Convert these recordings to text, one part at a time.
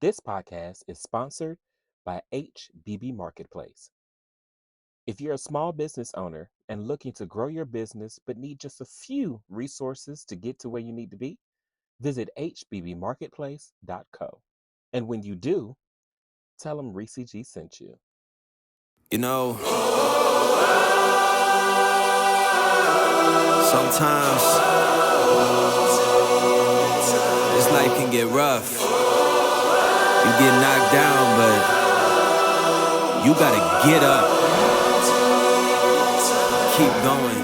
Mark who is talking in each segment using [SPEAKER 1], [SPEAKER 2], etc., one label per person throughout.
[SPEAKER 1] This podcast is sponsored by HBB Marketplace. If you're a small business owner and looking to grow your business but need just a few resources to get to where you need to be, visit hbbmarketplace.co. And when you do, tell them Ressie G sent you.
[SPEAKER 2] You know, sometimes this life can get rough. You get knocked down, but you gotta get up. Keep going.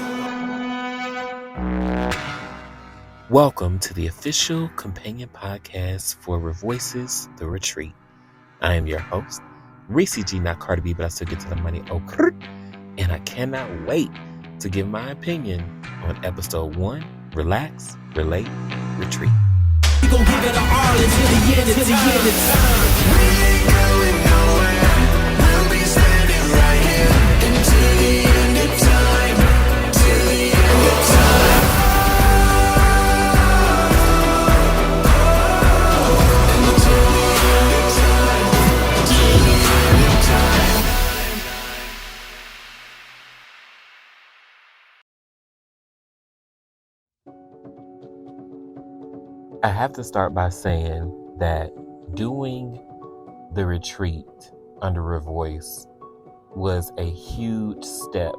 [SPEAKER 1] Welcome to the official companion podcast for ReVoyce's The Retreat. I am your host, Ressie G, not Cardi B, but I still get to the money. And I cannot wait to give my opinion on episode 1, Relax, Relate, Retreat.
[SPEAKER 2] We gon' give it all until the end of time. We ain't going nowhere. We'll be standing right here until the end of time. Till the end of time. Until the end of time. Till the end of time.
[SPEAKER 1] I have to start by saying that doing the retreat under ReVoyce was a huge step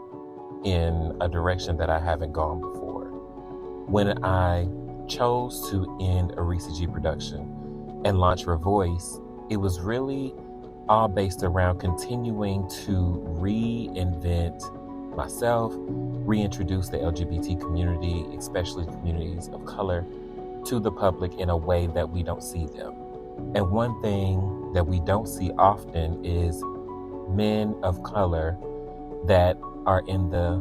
[SPEAKER 1] in a direction that I haven't gone before. When I chose to end a Ressie G production and launch ReVoyce, it was really all based around continuing to reinvent myself, reintroduce the LGBT community, especially communities of color, to the public in a way that we don't see them. And one thing that we don't see often is men of color that are in the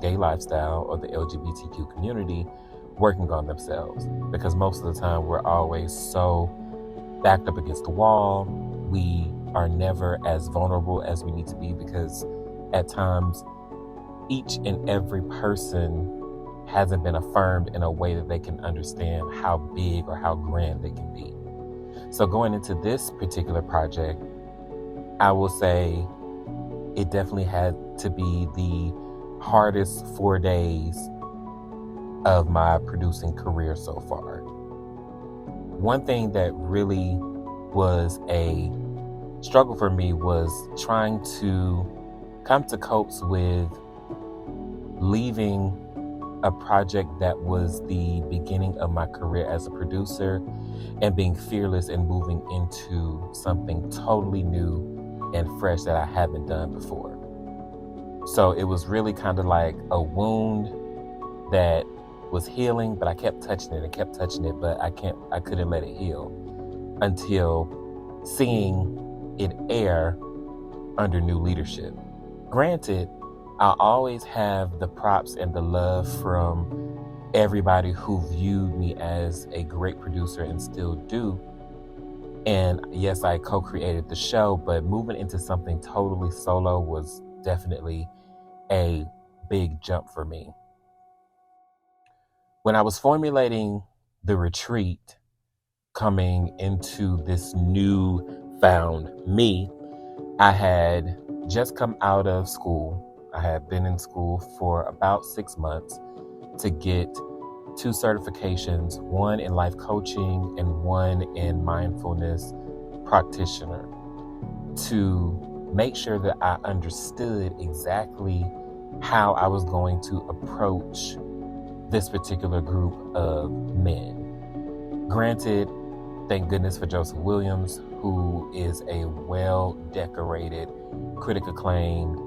[SPEAKER 1] gay lifestyle or the LGBTQ community working on themselves. Because most of the time we're always so backed up against the wall. We are never as vulnerable as we need to be because at times each and every person hasn't been affirmed in a way that they can understand how big or how grand they can be. So going into this particular project, I will say it definitely had to be the hardest 4 days of my producing career so far. One thing that really was a struggle for me was trying to come to copes with leaving a project that was the beginning of my career as a producer and being fearless and moving into something totally new and fresh that I haven't done before. So it was really kind of like a wound that was healing, but I kept touching it, but I couldn't let it heal until seeing it air under new leadership. Granted, I always have the props and the love from everybody who viewed me as a great producer and still do. And yes, I co-created the show, but moving into something totally solo was definitely a big jump for me. When I was formulating the retreat, coming into this new found me, I had just come out of school. I had been in school for about 6 months to get 2 certifications, one in life coaching and one in mindfulness practitioner, to make sure that I understood exactly how I was going to approach this particular group of men. Granted, thank goodness for Joseph Williams, who is a well-decorated, critic acclaimed,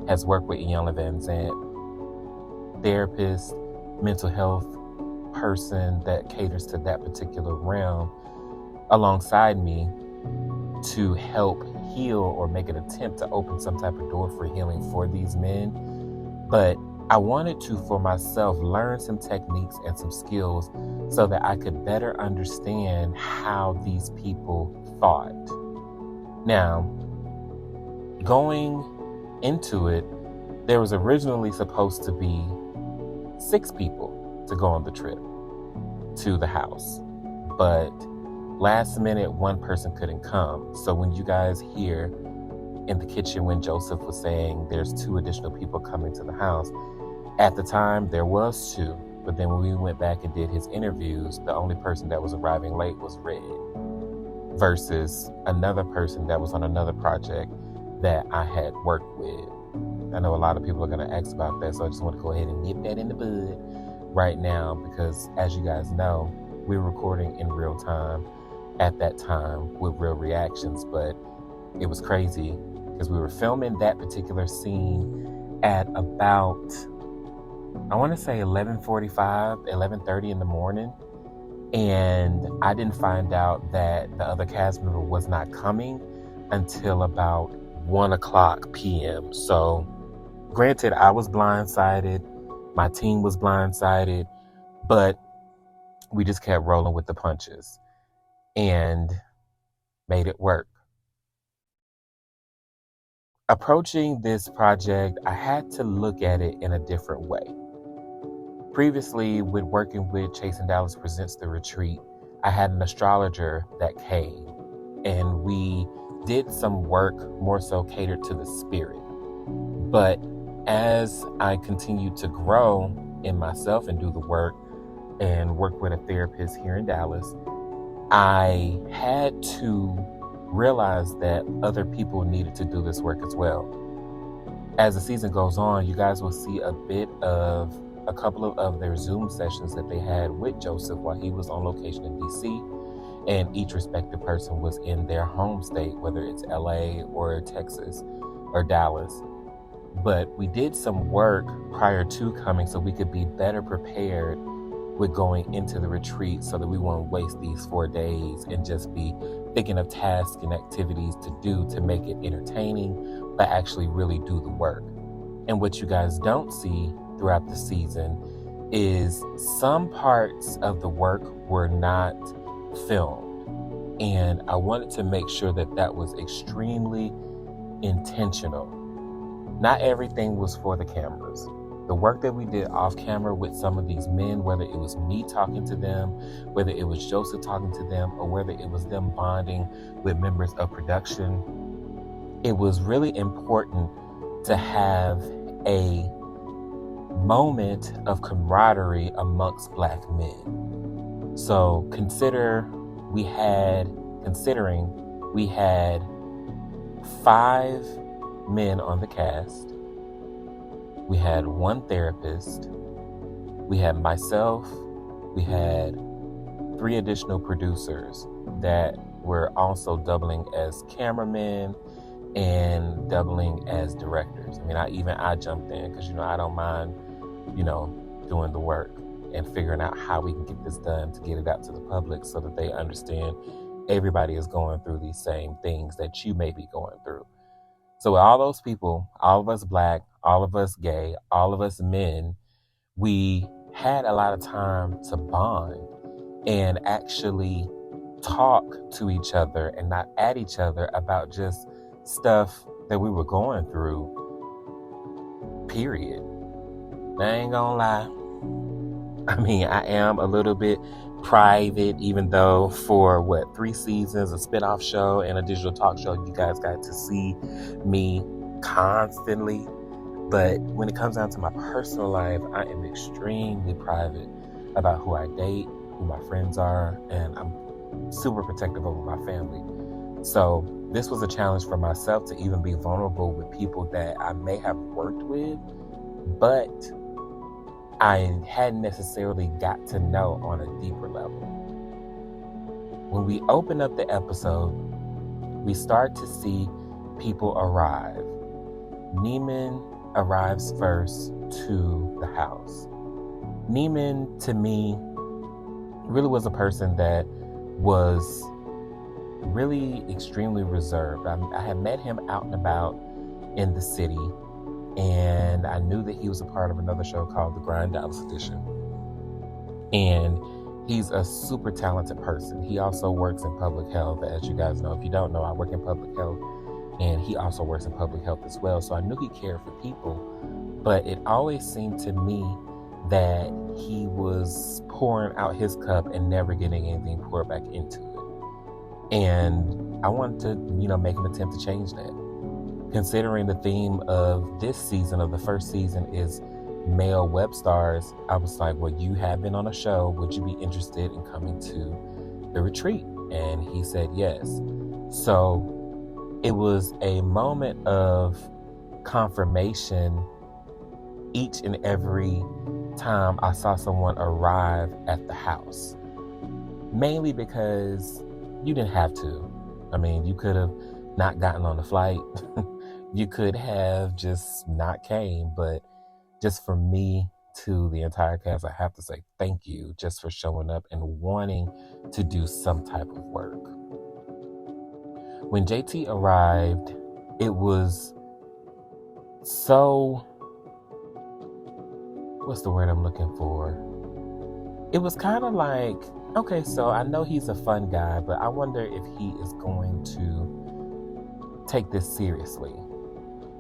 [SPEAKER 1] has worked with Iyanla Vanzant, therapist, mental health person that caters to that particular realm alongside me to help heal or make an attempt to open some type of door for healing for these men. But I wanted to, for myself, learn some techniques and some skills so that I could better understand how these people thought. Now, going into it, there was originally supposed to be 6 people to go on the trip to the house. But Last minute, one person couldn't come. So when you guys hear in the kitchen when Joseph was saying there's 2 additional people coming to the house, at the time there was 2. But then when we went back and did his interviews, the only person that was arriving late was Red, versus another person that was on another project that I had worked with. I know a lot of people are going to ask about that, so I just want to go ahead and nip that in the bud right now, because as you guys know, we were recording in real time at that time with real reactions. But it was crazy because we were filming that particular scene at about, I want to say 11:45, 11:30 in the morning. And I didn't find out that the other cast member was not coming until about 1:00 p.m. So granted, I was blindsided, my team was blindsided, but we just kept rolling with the punches and made it work. Approaching this project, I had to look at it in a different way. Previously, with working with Chasing Dallas Presents The Retreat, I had an astrologer that came, and we did some work more so catered to the spirit. But as I continued to grow in myself and do the work and work with a therapist here in Dallas, I had to realize that other people needed to do this work as well. As the season goes on, you guys will see a couple of their Zoom sessions that they had with Joseph while he was on location in DC, and each respective person was in their home state, whether it's LA or Texas or Dallas. But we did some work prior to coming so we could be better prepared with going into the retreat, so that we won't waste these 4 days and just be thinking of tasks and activities to do to make it entertaining, but actually really do the work. And what you guys don't see throughout the season is some parts of the work were not filmed. And I wanted to make sure that that was extremely intentional. Not everything was for the cameras. The work that we did off camera with some of these men, whether it was me talking to them, whether it was Joseph talking to them, or whether it was them bonding with members of production, it was really important to have a moment of camaraderie amongst Black men. So considering we had 5 men on the cast. We had 1 therapist, we had myself, we had 3 additional producers that were also doubling as cameramen and doubling as directors. I mean, I jumped in because, I don't mind, doing the work and figuring out how we can get this done to get it out to the public so that they understand everybody is going through these same things that you may be going through. So with all those people, all of us Black, all of us gay, all of us men, we had a lot of time to bond and actually talk to each other and not at each other about just stuff that we were going through, period. I ain't gonna lie. I mean, I am a little bit private, even though for 3 seasons, a spinoff show and a digital talk show, you guys got to see me constantly. But when it comes down to my personal life, I am extremely private about who I date, who my friends are, and I'm super protective over my family. So this was a challenge for myself to even be vulnerable with people that I may have worked with, but I hadn't necessarily got to know on a deeper level. When we open up the episode, we start to see people arrive. Neiman arrives first to the house. Neiman, to me, really was a person that was really extremely reserved. I had met him out and about in the city, and I knew that he was a part of another show called The Grind Dallas Edition. And he's a super talented person. He also works in public health. As you guys know, if you don't know, I work in public health, and he also works in public health as well. So I knew he cared for people, but it always seemed to me that he was pouring out his cup and never getting anything poured back into it. And I wanted to, make an attempt to change that. Considering the theme of this season, of the first season, is male web stars, I was like, well, you have been on a show. Would you be interested in coming to the retreat? And he said yes. So it was a moment of confirmation each and every time I saw someone arrive at the house. Mainly because you didn't have to. I mean, you could have not gotten on the flight. You could have just not came. But just for me, to the entire cast, I have to say thank you just for showing up and wanting to do some type of work. When JayTee arrived, it was so... what's the word I'm looking for? It was kind of like, okay, so I know he's a fun guy, but I wonder if he is going to take this seriously.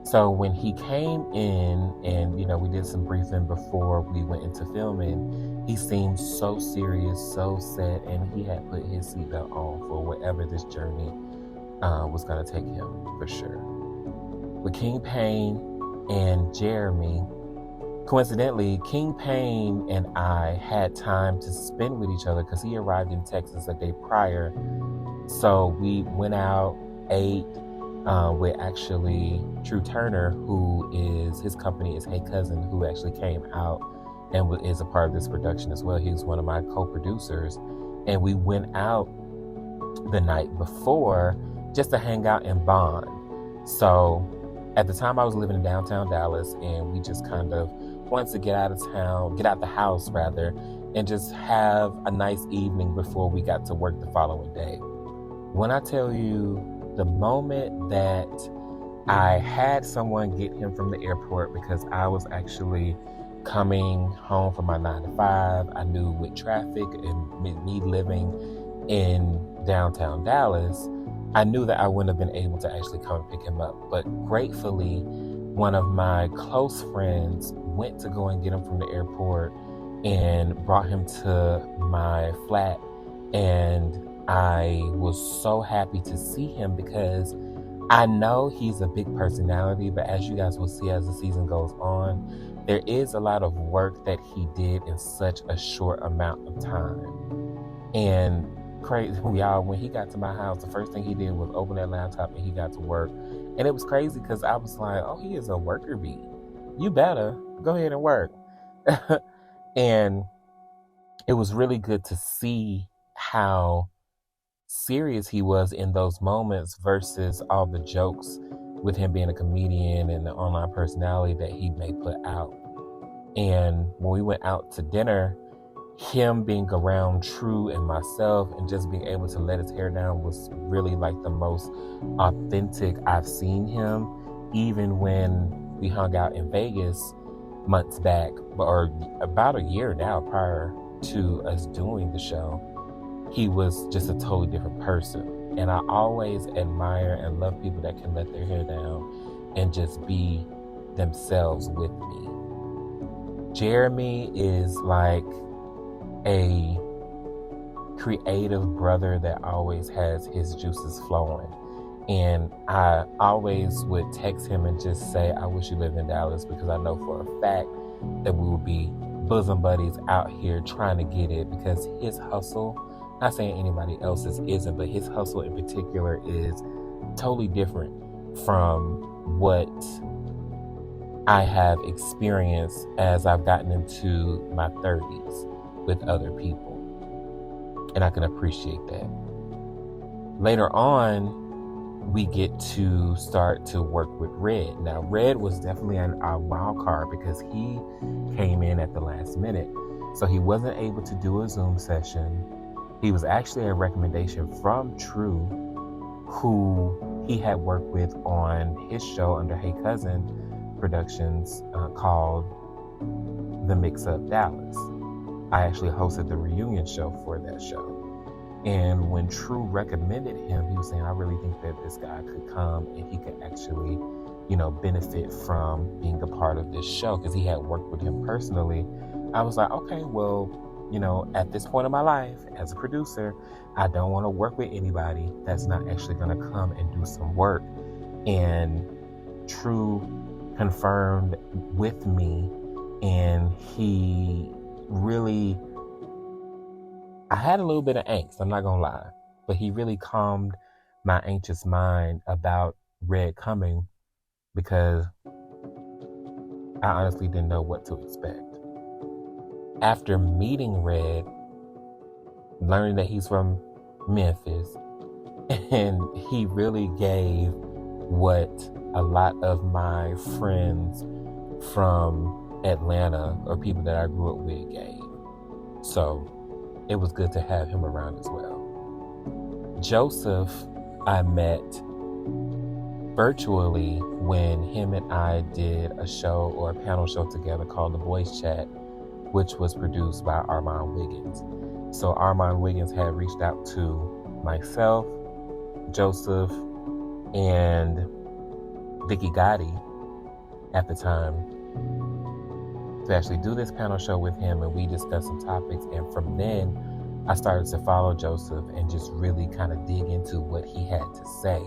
[SPEAKER 1] So when he came in and, we did some briefing before we went into filming, he seemed so serious, so sad, and he had put his seatbelt on for whatever this journey was going to take him, for sure. With King Payne and Jeremy, coincidentally, King Payne and I had time to spend with each other because he arrived in Texas a day prior. So we went out, ate with actually True Turner, his company is Hey Cousin, who actually came out and is a part of this production as well. He was one of my co-producers. And we went out the night before just to hang out and bond. So at the time I was living in downtown Dallas, and we just kind of wanted to get out the house rather, and just have a nice evening before we got to work the following day. When I tell you, the moment that I had someone get him from the airport, because I was actually coming home from my 9 to 5, I knew with traffic and me living in downtown Dallas, I knew that I wouldn't have been able to actually come and pick him up. But gratefully, one of my close friends went to go and get him from the airport and brought him to my flat. And I was so happy to see him because I know he's a big personality, but as you guys will see as the season goes on, there is a lot of work that he did in such a short amount of time. And crazy, y'all, when he got to my house, the first thing he did was open that laptop and he got to work. And it was crazy because I was like, oh, he is a worker bee. You better go ahead and work. And it was really good to see how serious he was in those moments versus all the jokes with him being a comedian and the online personality that he may put out. And when we went out to dinner, him being around True and myself and just being able to let his hair down was really like the most authentic I've seen him. Even when we hung out in Vegas months back, or about a year now prior to us doing the show, he was just a totally different person. And I always admire and love people that can let their hair down and just be themselves with me. Jeremy is like a creative brother that always has his juices flowing. And I always would text him and just say, I wish you lived in Dallas, because I know for a fact that we would be bosom buddies out here trying to get it, because his hustle, not saying anybody else's isn't, but his hustle in particular is totally different from what I have experienced as I've gotten into my 30s with other people. And I can appreciate that. Later on, we get to start to work with Red. Now, Red was definitely a wild card because he came in at the last minute. So he wasn't able to do a Zoom session. He was actually a recommendation from True, who he had worked with on his show under Hey Cousin Productions called The Mix Up Dallas. I actually hosted the reunion show for that show. And when True recommended him, he was saying, I really think that this guy could come and he could actually, benefit from being a part of this show, because he had worked with him personally. I was like, okay, well, at this point in my life, as a producer, I don't want to work with anybody that's not actually going to come and do some work. And True confirmed with me, and he really, I had a little bit of angst, I'm not going to lie, but he really calmed my anxious mind about Red coming, because I honestly didn't know what to expect. After meeting Red, learning that he's from Memphis, and he really gave what a lot of my friends from Atlanta or people that I grew up with gave. So it was good to have him around as well. Joseph, I met virtually when him and I did a show or a panel show together called The Voice Chat, which was produced by Armand Wiggins. So Armand Wiggins had reached out to myself, Joseph, and Vicky Gotti at the time to actually do this panel show with him, and we discussed some topics. And from then, I started to follow Joseph and just really kind of dig into what he had to say.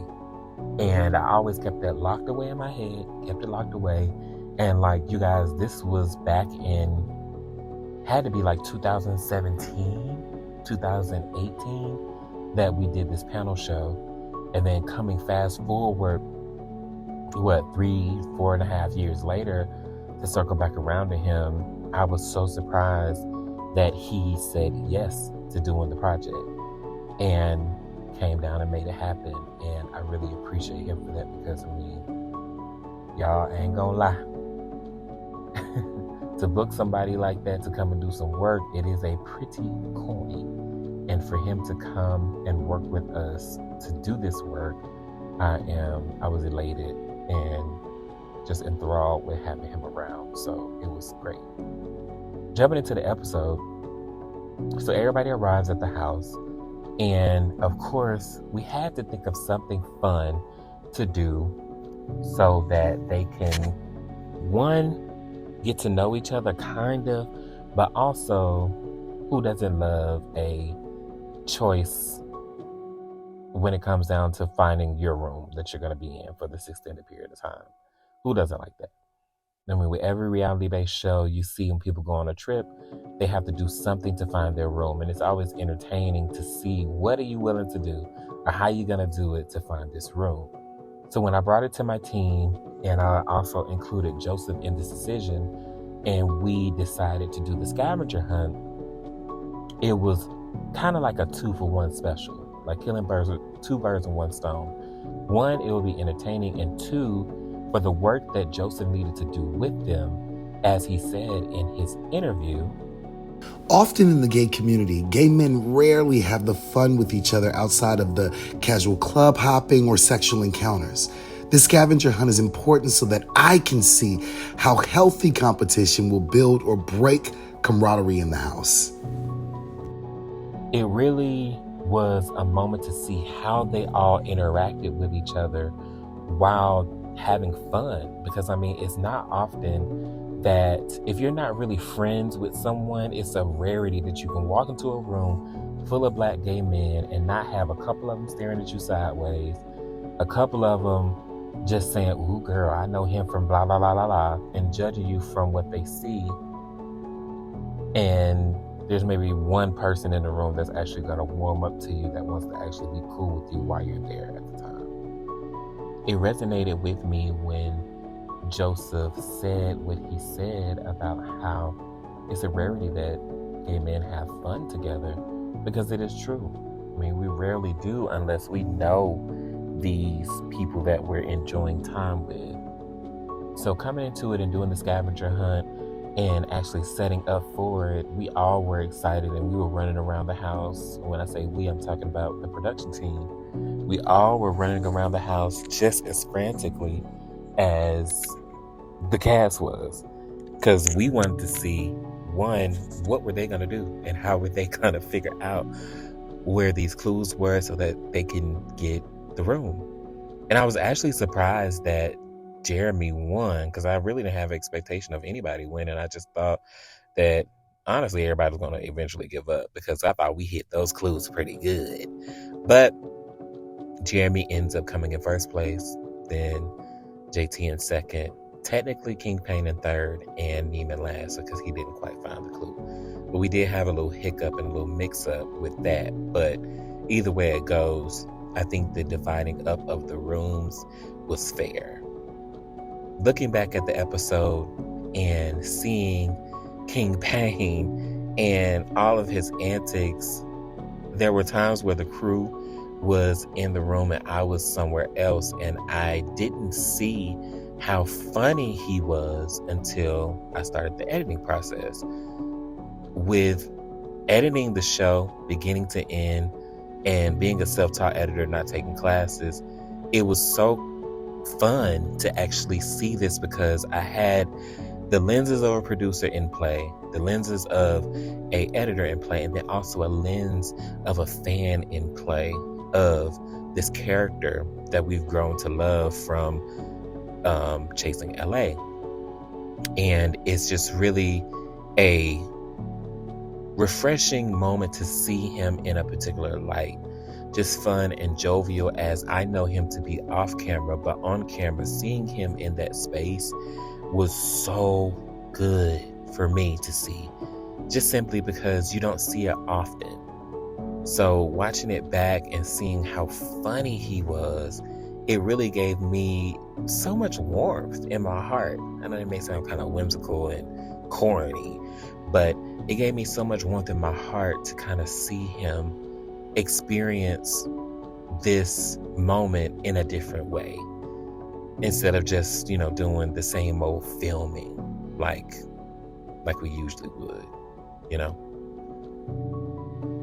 [SPEAKER 1] And I always kept that locked away in my head, kept it locked away. And like, you guys, this was back in, had to be like 2017, 2018 that we did this panel show. And then coming fast forward, 3.5 years later, to circle back around to him, I was so surprised that he said yes to doing the project and came down and made it happen. And I really appreciate him for that, because y'all ain't gonna lie. To book somebody like that to come and do some work, it is a pretty coin. And for him to come and work with us to do this work, I was elated and just enthralled with having him around. So it was great. Jumping into the episode, so everybody arrives at the house, and of course we had to think of something fun to do so that they can, one, get to know each other kind of, but also, who doesn't love a choice when it comes down to finding your room that you're going to be in for this extended period of time? Who doesn't like that? I mean, with every reality-based show, you see when people go on a trip, they have to do something to find their room. And it's always entertaining to see, what are you willing to do, or how are you going to do it to find this room? So when I brought it to my team, and I also included Joseph in this decision, and we decided to do the scavenger hunt, it was kind of like a 2-for-1 special, like killing two birds with one stone. One, it will be entertaining, and two, for the work that Joseph needed to do with them, as he said in his interview.
[SPEAKER 3] Often in the gay community, gay men rarely have the fun with each other outside of the casual club hopping or sexual encounters. This scavenger hunt is important so that I can see how healthy competition will build or break camaraderie in the house.
[SPEAKER 1] It really was a moment to see how they all interacted with each other while having fun, because it's not often that, if you're not really friends with someone, it's a rarity that you can walk into a room full of black gay men and not have a couple of them staring at you sideways, a couple of them just saying, "Ooh, girl, I know him from blah, blah, blah, blah, blah," and judging you from what they see. And there's maybe one person in the room that's actually going to warm up to you, that wants to actually be cool with you while you're there at the time. It resonated with me when Joseph said what he said about how it's a rarity that gay men have fun together, because it is true. We rarely do unless we know these people that we're enjoying time with. So coming into it and doing the scavenger hunt and actually setting up for it, we all were excited, and we were running around the house. When I say we, I'm talking about the production team. We all were running around the house just as frantically as the cast was, because we wanted to see, one, what were they going to do, and how were they going to figure out where these clues were so that they can get the room. And I was actually surprised that Jeremy won, because I really didn't have expectation of anybody winning. I just thought that honestly, everybody was going to eventually give up because I thought we hit those clues pretty good. But Jeremy ends up coming in first place, then JayTee in second, technically Kingpin in third, and Neiman last because he didn't quite find the clue. But we did have a little hiccup and a little mix-up with that. But either way it goes, I think the dividing up of the rooms was fair. Looking back at the episode and seeing Kingpin and all of his antics, there were times where the crew was in the room and I was somewhere else, and I didn't see how funny he was until I started the editing process. With editing the show beginning to end and being a self-taught editor, not taking classes, it was so fun to actually see this because I had the lenses of a producer in play, the lenses of a editor in play, and then also a lens of a fan in play of this character that we've grown to love from Chasing LA. And it's just really a refreshing moment to see him in a particular light. Just fun and jovial as I know him to be off camera, but on camera, seeing him in that space was so good for me to see, just simply because you don't see it often. So watching it back and seeing how funny he was, it really gave me so much warmth in my heart. I know it may sound kind of whimsical and corny, but it gave me so much warmth in my heart to kind of see him experience this moment in a different way, instead of just, doing the same old filming like we usually would,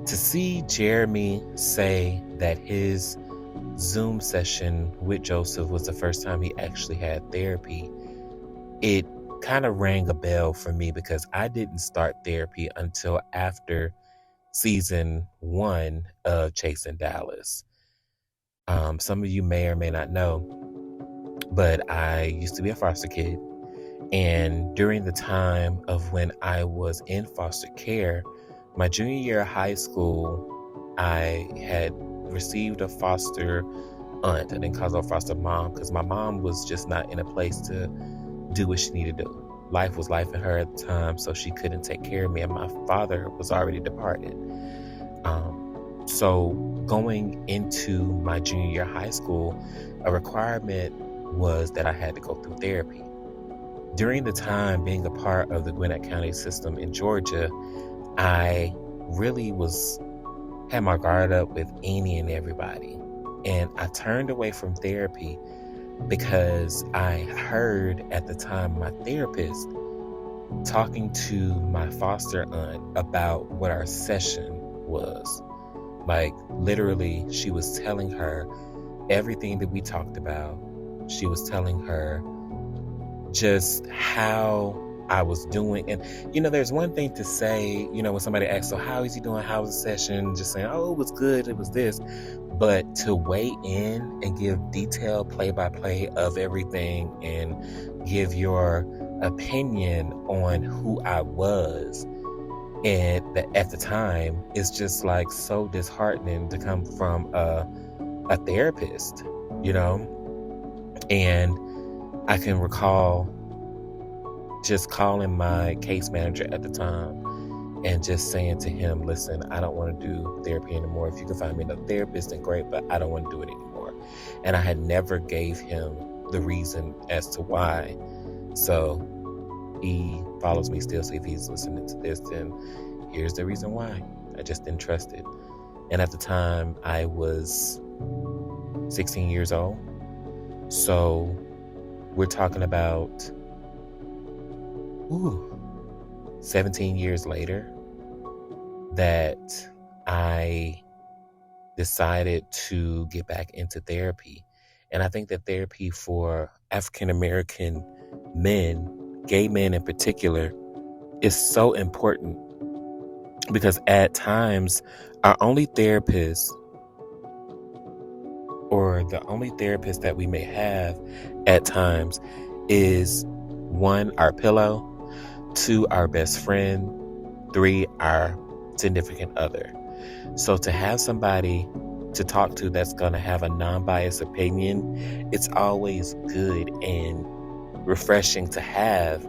[SPEAKER 1] To see Jeremy say that his Zoom session with Joseph was the first time he actually had therapy, it kind of rang a bell for me because I didn't start therapy until after season 1 of Chasing Dallas. Some of you may or may not know, but I used to be a foster kid. And during the time of when I was in foster care, my junior year of high school, I had received a foster aunt. I didn't call her a foster mom because my mom was just not in a place to do what she needed to do. Life was life in her at the time, so she couldn't take care of me, and my father was already departed. So going into my junior year of high school, a requirement was that I had to go through therapy. During the time being a part of the Gwinnett County system in Georgia, I really had my guard up with any and everybody. And I turned away from therapy because I heard at the time my therapist talking to my foster aunt about what our session was. Like, literally, she was telling her everything that we talked about. She was telling her just how I was doing. And, there's one thing to say, when somebody asks, so how is he doing? How was the session? Just saying, oh, it was good. It was this. But to weigh in and give detailed play-by-play of everything and give your opinion on who I was and at the time, it's just like so disheartening to come from a therapist, And I can recall just calling my case manager at the time and just saying to him, listen, I don't want to do therapy anymore. If you can find me another therapist, then great, but I don't want to do it anymore. And I had never gave him the reason as to why. So he follows me still, so if he's listening to this, then here's the reason why. I just didn't trust it. And at the time, I was 16 years old. So we're talking about 17 years later that I decided to get back into therapy. And I think that therapy for African American men, gay men in particular, is so important because at times our only therapist, or the only therapist that we may have at times, is 1, our pillow, 2, our best friend, 3, our significant other. So to have somebody to talk to that's going to have a non-biased opinion, it's always good and refreshing to have,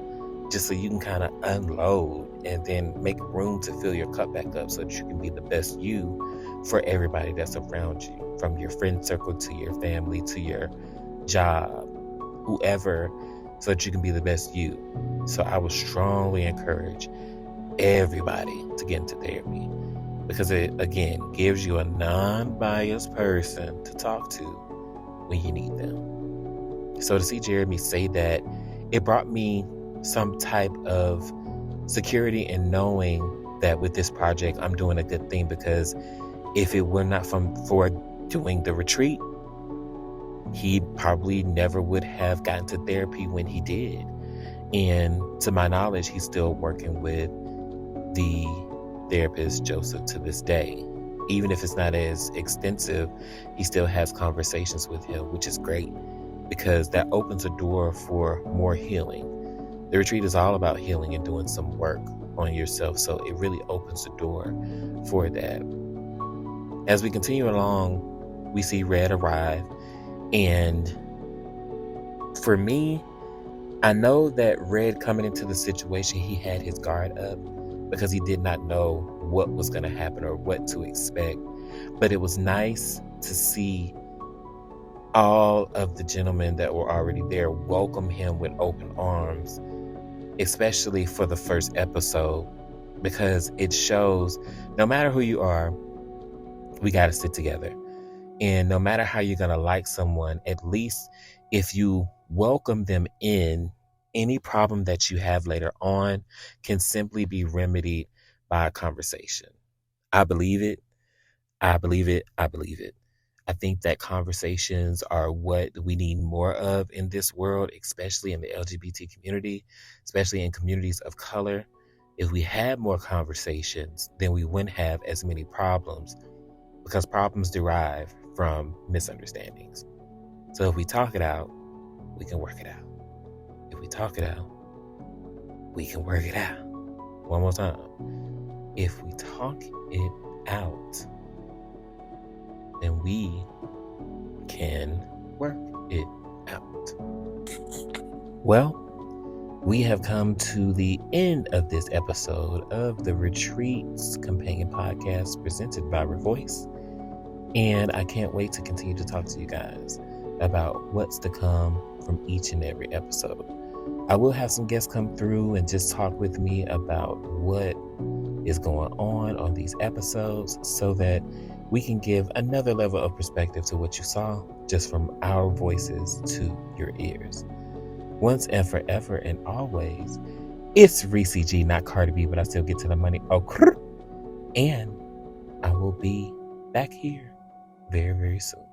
[SPEAKER 1] just so you can kind of unload and then make room to fill your cup back up so that you can be the best you for everybody that's around you, from your friend circle to your family to your job, whoever, so that you can be the best you. So I would strongly encourage everybody to get into therapy, because it, again, gives you a non-biased person to talk to when you need them. So to see Jeremy say that, it brought me some type of security in knowing that with this project, I'm doing a good thing, because if it were not for doing the retreat, he probably never would have gotten to therapy when he did. And to my knowledge, he's still working with the therapist Joseph to this day. Even if it's not as extensive, he still has conversations with him, which is great, because that opens a door for more healing. The retreat is all about healing and doing some work on yourself, so it really opens the door for that. As we continue along, we see Red arrive, and for me, I know that Red, coming into the situation, he had his guard up because he did not know what was going to happen or what to expect. But it was nice to see all of the gentlemen that were already there welcome him with open arms, especially for the first episode, because it shows no matter who you are, we got to sit together. And no matter how you're going to like someone, at least if you welcome them in, any problem that you have later on can simply be remedied by a conversation. I believe it. I believe it. I believe it. I think that conversations are what we need more of in this world, especially in the LGBT community, especially in communities of color. If we had more conversations, then we wouldn't have as many problems, because problems derive from misunderstandings. So if we talk it out, we can work it out. If we talk it out, we can work it out. One more time. If we talk it out, then we can work it out. Well, we have come to the end of this episode of the Retreats Companion Podcast presented by ReVoyce. And I can't wait to continue to talk to you guys about what's to come from each and every episode. I will have some guests come through and just talk with me about what is going on these episodes, so that we can give another level of perspective to what you saw, just from our voices to your ears. Once and forever and always, it's Ressie G, not Cardi B, but I still get to the money. Oh, and I will be back here very, very soon.